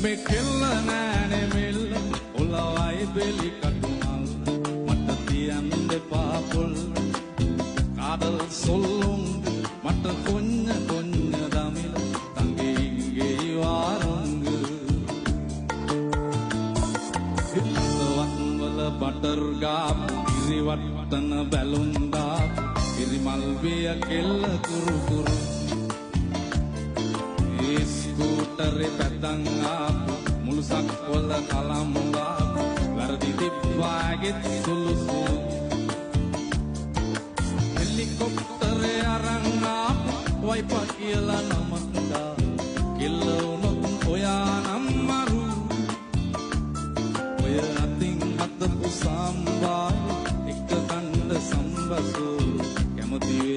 මේ කෙල්ල නෑනේ මෙල්ල ඔලවයි බෙලි කටුමල් මට තියන්න දෙපා පොල් කාදල් සොල්ලුම් මට කොන්න කොන්න දමිල තංගෙයිගේ වාරංග හිතවත් වල බටර් ගාප් ඉරිවට්ටන බැලුම් දාප් ඉරිමල් විය කෙල්ල කුරු කුරු ඒ ස්කූටරේ පැතන් ආපු මුළු සක්වල කලම් ආපු වැරදි තිබ්බාගෙත් සුළු සුළු හෙලිකොප්ටරේ අරන් ආපු වයිපා කියලා නමක් දා කෙල්ල උනොත් ඔයා නම් මරු ඔය අතින් හතපු සම්බාය එක කණ්ඩ සම්බසෝ කැමති